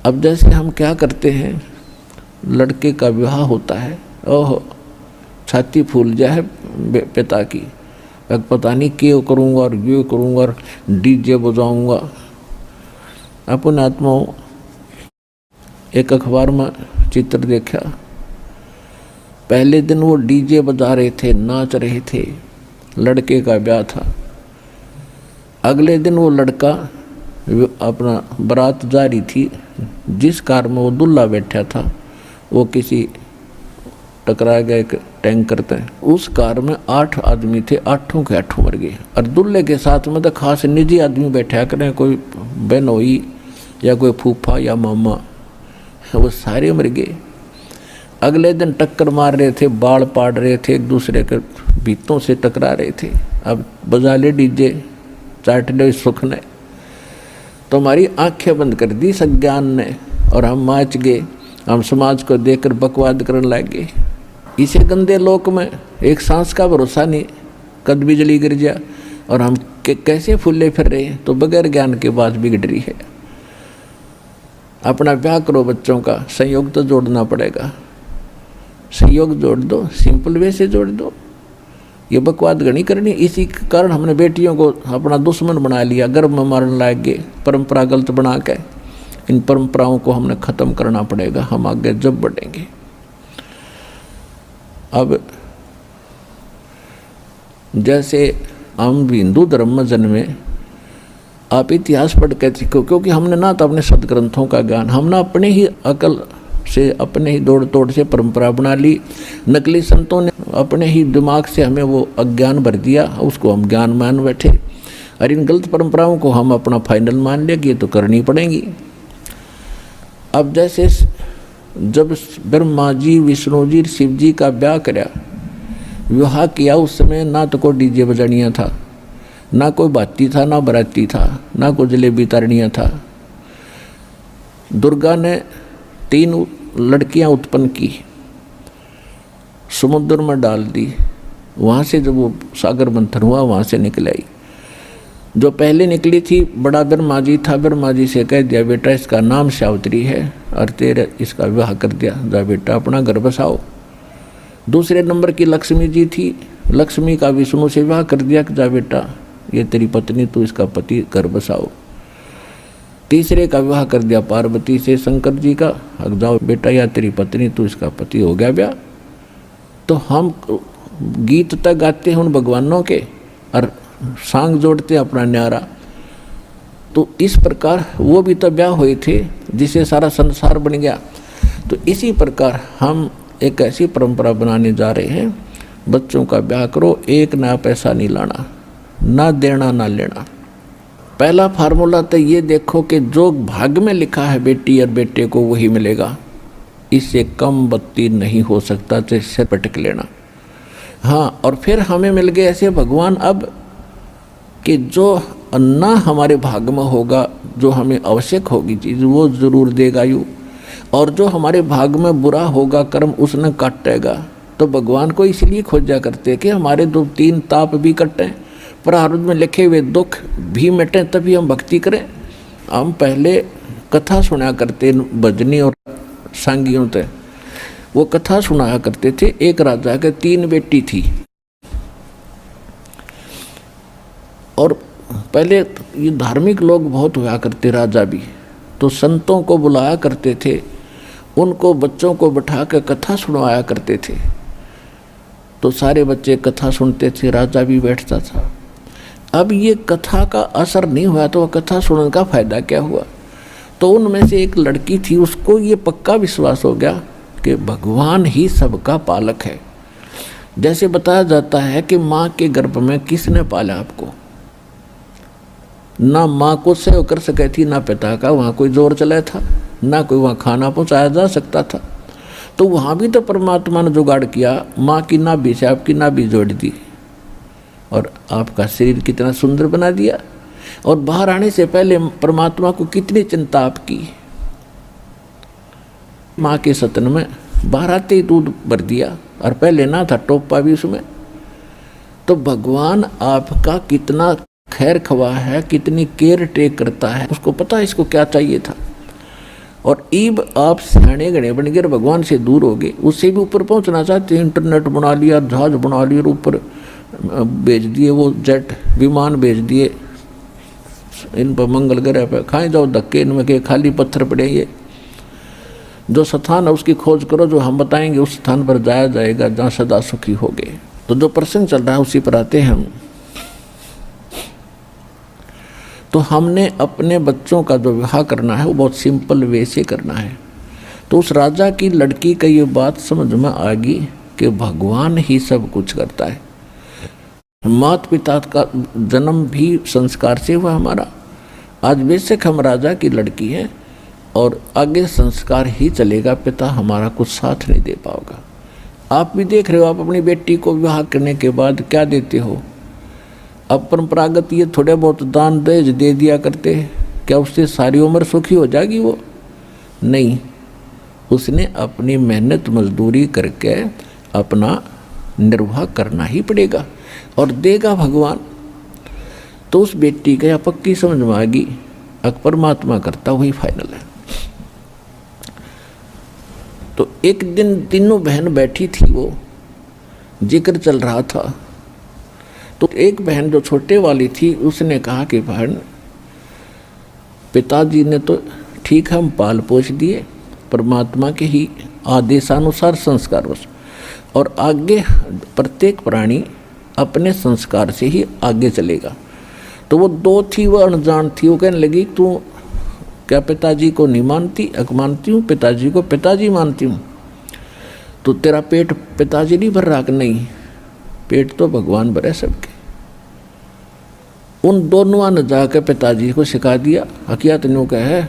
अब जैसे हम क्या करते हैं, लड़के का विवाह होता है, ओहो छाती फूल जाए पिता की, अब पता नहीं क्यों करूँगा और ये करूँगा और डीजे बजाऊँगा। अपन आत्माओं, एक अखबार में चित्र देखा, पहले दिन वो डीजे बजा रहे थे, नाच रहे थे, लड़के का ब्याह था। अगले दिन वो लड़का अपना बारात जा रही थी, जिस कार में वो दूल्हा बैठा था वो किसी टकरा गया एक टैंकर थे, उस कार में 8 आदमी थे, 8 के 8 मर गए। और दूल्हे के साथ में तो खास निजी आदमी बैठा करें, कोई बहनोई या कोई फूफा या मामा, वो सारे मर गए। अगले दिन टक्कर मार रहे थे, बाल पाड़ रहे थे, एक दूसरे के भीतों से टकरा रहे थे। अब बजा ले डीजे, चाट ले सुख ने, तो हमारी आंखें बंद कर दी सज्ञान ने, और हम नाच गए, हम समाज को देखकर बकवाद करने लगे। इसे गंदे लोक में एक सांस का भरोसा नहीं, कद बिजली गिर जा, और हम कैसे फूले फिर रहे हैं, तो बगैर ज्ञान के बाद बिगड़ रही है। अपना ब्याह करो, बच्चों का संयोग तो जोड़ना पड़ेगा, संयोग जोड़ दो, सिंपल वे से जोड़ दो, ये बकवाद गणी करनी। इसी के कारण हमने बेटियों को अपना दुश्मन बना लिया, गर्भ में मारने लग गए, परंपरा गलत बना के। इन परंपराओं को हमने ख़त्म करना पड़ेगा, हम आगे जब बढ़ेंगे। अब जैसे हम हिंदू धर्म में जन्मे, आप इतिहास पढ़ के सीखो, क्योंकि हमने ना तो अपने सदग्रंथों का ज्ञान, हम ना अपने ही अकल से, अपने ही दौड़ तोड़ से परंपरा बना ली। नकली संतों ने अपने ही दिमाग से हमें वो अज्ञान भर दिया, उसको हम ज्ञान मान बैठे, और इन गलत परंपराओं को हम अपना फाइनल मान लिया कि ये तो करनी पड़ेगी। अब जैसे जब ब्रह्मा जी, विष्णु जी, शिव जी का ब्याह कराया, विवाह किया, उस समय ना तो कोई डीजे बजानिया था, ना कोई बाती था, ना बराती था, ना कोई जलेबी तारनिया था। दुर्गा ने 3 लड़कियां उत्पन्न की, समुद्र में डाल दी, वहाँ से जब वो सागर मंथन हुआ, वहाँ से निकल आई। जो पहले निकली थी बड़ा ब्रह्मा जी था, ब्रह्मा जी से कह दिया बेटा इसका नाम सावित्री है, और तेरे इसका विवाह कर दिया, जा बेटा अपना घर बसाओ। दूसरे नंबर की लक्ष्मी जी थी, लक्ष्मी का विष्णु से विवाह कर दिया कि जा बेटा ये तेरी पत्नी, तू इसका पति, घर बसाओ। तीसरे का विवाह कर दिया पार्वती से, शंकर जी का, अब जाओ बेटा या तेरी पत्नी, तू इसका पति, हो गया ब्याह। तो हम गीत तक गाते हैं उन भगवानों के, और सांग जोड़ते अपना न्यारा। तो इस प्रकार वो भी तो ब्याह हुए थे जिसे सारा संसार बन गया। तो इसी प्रकार हम एक ऐसी परंपरा बनाने जा रहे हैं, बच्चों का ब्याह करो, 1 नया पैसा नहीं लाना, ना देना ना लेना। पहला फार्मूला तो ये देखो कि जो भाग्य में लिखा है बेटी और बेटे को वही मिलेगा, इससे कम बत्ती नहीं हो सकता, तो इससे पटक लेना। हाँ, और फिर हमें मिल गए ऐसे भगवान अब कि जो ना हमारे भाग्य में होगा, जो हमें आवश्यक होगी चीज़, वो ज़रूर देगा यू, और जो हमारे भाग्य में बुरा होगा कर्म, उसने काटेगा। तो भगवान को इसलिए खोजा करते कि हमारे 2-3 ताप भी कटें, प्रारब्ध में लिखे हुए दुख भी मिटें, तभी हम भक्ति करें। हम पहले कथा सुना करते, भजनी और सांगियों से वो कथा सुनाया करते थे। एक राजा के 3 बेटी थी, और पहले ये धार्मिक लोग बहुत हुआ करते, राजा भी, तो संतों को बुलाया करते थे, उनको बच्चों को बैठा कर कथा सुनवाया करते थे। तो सारे बच्चे कथा सुनते थे, राजा भी बैठता था। अब ये कथा का असर नहीं हुआ, तो वह कथा सुनने का फायदा क्या हुआ। तो उनमें से एक लड़की थी, उसको ये पक्का विश्वास हो गया कि भगवान ही सबका पालक है। जैसे बताया जाता है कि माँ के गर्भ में किसने पाला आपको, ना माँ को सेव कर सके थी, ना पिता का वहाँ कोई जोर चला था, ना कोई वहाँ खाना पहुँचाया जा सकता था। तो वहाँ भी तो परमात्मा ने जुगाड़ किया, माँ की नाभि से आपकी नाभि जोड़ दी, और आपका शरीर कितना सुंदर बना दिया। और बाहर आने से पहले परमात्मा को कितनी चिंता आपकी, माँ के सतन में बाहर आते ही दूध भर दिया, और पहले ना था टोपा भी उसमें। तो भगवान आपका कितना खैर खवा है, कितनी केयर टेक करता है, उसको पता है इसको क्या चाहिए था। और ईब आप सियाणे गणे बन गए, भगवान से दूर हो गए, उससे भी ऊपर पहुंचना चाहते हैं, इंटरनेट बना लिया, जहाज बना लिए, ऊपर भेज दिए, वो जेट विमान भेज दिए इन पर, मंगल ग्रह पर खाए जाओ धक्के, इनमें के खाली पत्थर पड़े, ये जो स्थान है उसकी खोज करो, जो हम बताएंगे उस स्थान पर जाया जाएगा जहाँ सदा सुखी हो गए। तो जो प्रसंग चल रहा है उसी पर आते हैं हम। तो हमने अपने बच्चों का जो विवाह करना है वो बहुत सिंपल वे से करना है। तो उस राजा की लड़की का ये बात समझ में आ गई कि भगवान ही सब कुछ करता है। माता पिता का जन्म भी संस्कार से हुआ हमारा। आज बेशक हम राजा की लड़की हैं और आगे संस्कार ही चलेगा, पिता हमारा कुछ साथ नहीं दे पाओगा। आप भी देख रहे हो, आप अपनी बेटी को विवाह करने के बाद क्या देते हो? अब परंपरागत ये थोड़े बहुत दान दहेज दे दिया करते हैं, क्या उससे सारी उम्र सुखी हो जाएगी वो? नहीं, उसने अपनी मेहनत मजदूरी करके अपना निर्वाह करना ही पड़ेगा और देगा भगवान। तो उस बेटी का पक्की समझ में आ गई, परमात्मा करता वही फाइनल है। तो एक दिन तीनों बहन बैठी थी, वो जिक्र चल रहा था। तो एक बहन जो छोटे वाली थी उसने कहा कि बहन, पिताजी ने तो ठीक हम पाल पोष दिए परमात्मा के ही आदेशानुसार संस्कारवश, और आगे प्रत्येक प्राणी अपने संस्कार से ही आगे चलेगा। तो वो दो थी, वो अनजान थी, वो कहने लगी तू क्या पिताजी को नहीं मानती? मानती हूँ, पिताजी को पिताजी मानती हूँ। तो तेरा पेट पिताजी नहीं भर रहा? नहीं, पेट तो भगवान भरे सबके। उन दोनों ने जाकर पिताजी को सिखा दिया, हकीकत न्यू का है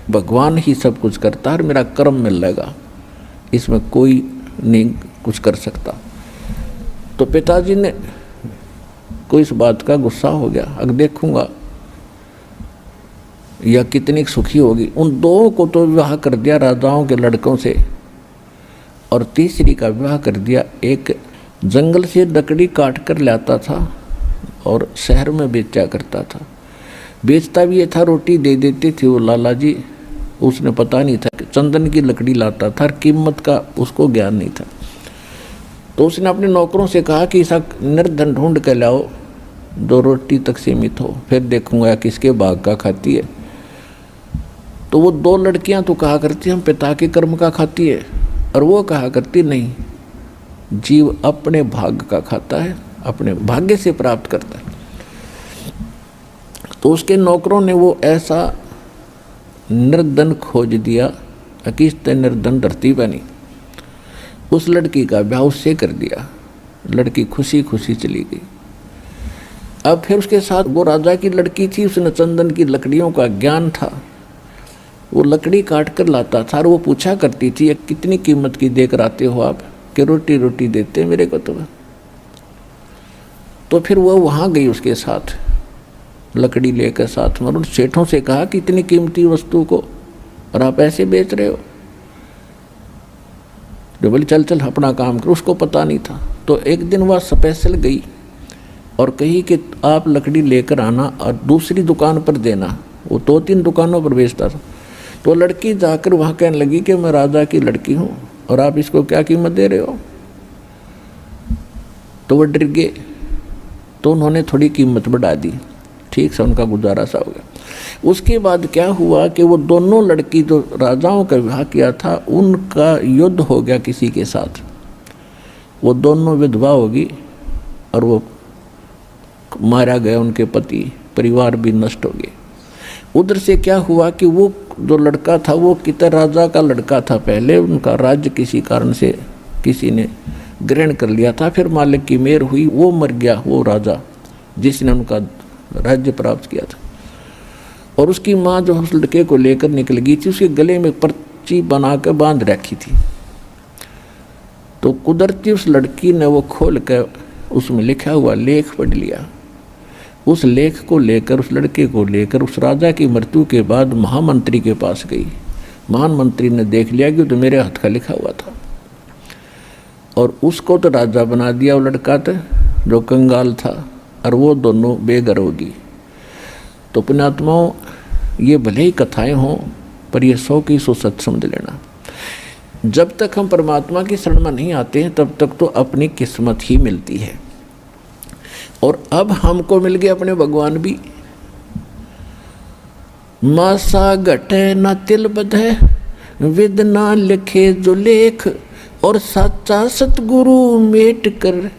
भगवान ही सब कुछ करता है, मेरा कर्म मिल लेगा, इसमें कोई नहीं कुछ कर सकता। तो पिताजी ने कोई इस बात का गुस्सा हो गया, अब देखूंगा या कितनी सुखी होगी। उन दो को तो विवाह कर दिया राजाओं के लड़कों से, और तीसरी का विवाह कर दिया एक जंगल से लकड़ी काट कर लाता था और शहर में बेचा करता था। बेचता भी ये था, रोटी दे देते थे वो लाला जी, उसने पता नहीं था कि चंदन की लकड़ी लाता था, कीमत का उसको ज्ञान नहीं था। तो उसने अपने नौकरों से कहा कि ऐसा निर्धन ढूंढ के लाओ जो रोटी तक सीमित हो, फिर देखूंगा किसके भाग का खाती है। तो वो दो लड़कियां तो कहा करती हम पिता के कर्म का खाती है, और वो कहा करती नहीं, जीव अपने भाग का खाता है, अपने भाग्य से प्राप्त करता है। तो उसके नौकरों ने वो ऐसा निर्धन खोज दिया, अकिस्त निर्धन धरती बनी। उस लड़की का ब्याह उससे कर दिया, लड़की खुशी खुशी चली गई। अब फिर उसके साथ वो राजा की लड़की थी, उसने चंदन की लकड़ियों का ज्ञान था, वो लकड़ी काट कर लाता था और वो पूछा करती थी ये कितनी कीमत की देकर आते हो आप, कि रोटी रोटी देते मेरे को तो फिर वो वहाँ गई उसके साथ लकड़ी लेकर साथ में, उन सेठों से कहा कि इतनी कीमती वस्तु को और आप ऐसे बेच रहे हो। जो बोले चल चल अपना काम करो, उसको पता नहीं था। तो एक दिन वह स्पेशल गई और कही कि आप लकड़ी लेकर आना और दूसरी दुकान पर देना, वो 2-3 दुकानों पर बेचता था। तो लड़की जाकर वहाँ कहने लगी कि मैं राजा की लड़की हूँ और आप इसको क्या कीमत दे रहे हो? तो वो डर गए, तो उन्होंने थोड़ी कीमत बढ़ा दी, ठीक से उनका गुजारा सा हो गया। उसके बाद क्या हुआ कि वो दोनों लड़की जो राजाओं का विवाह किया था उनका युद्ध हो गया किसी के साथ, वो दोनों विधवा होगी और वो मारा गया, उनके पति परिवार भी नष्ट हो गए। उधर से क्या हुआ कि वो जो लड़का था वो कितर राजा का लड़का था, पहले उनका राज्य किसी कारण से किसी ने ग्रहण कर लिया था, फिर मालिक की मेहर हुई, वो मर गया वो राजा जिसने उनका राज्य प्राप्त किया था। और उसकी माँ जो उस लड़के को लेकर निकल गई थी, उसके गले में पर्ची बना कर बांध रखी थी। तो कुदरती उस लड़की ने वो खोल कर उसमें लिखा हुआ लेख पढ़ लिया। उस लेख को लेकर, उस लड़के को लेकर उस राजा की मृत्यु के बाद महामंत्री के पास गई। महामंत्री ने देख लिया कि तो मेरे हाथ का लिखा हुआ था, और उसको तो राजा बना दिया वो लड़का था जो कंगाल था, और वो दोनों बेघर होगी। तो पुण्यात्माओं, ये भले ही कथाएं हों पर ये 100 की 100 सच समझ लेना। जब तक हम परमात्मा की शरण में नहीं आते हैं तब तक तो अपनी किस्मत ही मिलती है। और अब हमको मिल गए अपने भगवान भी। मासा घटे न तिल बधे, विद ना लिखे जो लेख, और साचा सतगुरु मेट कर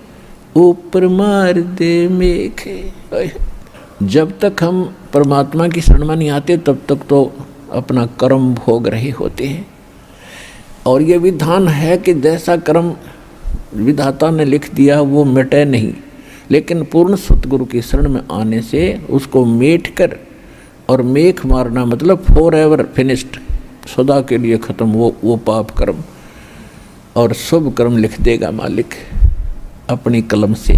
ऊपर मार दे मेख। जब तक हम परमात्मा की शरण में नहीं आते तब तक तो अपना कर्म भोग रहे होते हैं। और ये विधान है कि जैसा कर्म विधाता ने लिख दिया वो मिटे नहीं, लेकिन पूर्ण सतगुरु की शरण में आने से उसको मेट कर, और मेख मारना मतलब फॉर एवर फिनिश्ड, सदा के लिए खत्म वो पाप कर्म, और शुभ कर्म लिख देगा मालिक अपनी कलम से।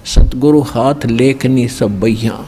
सतगुरु हाथ लेखनी सब बहिया,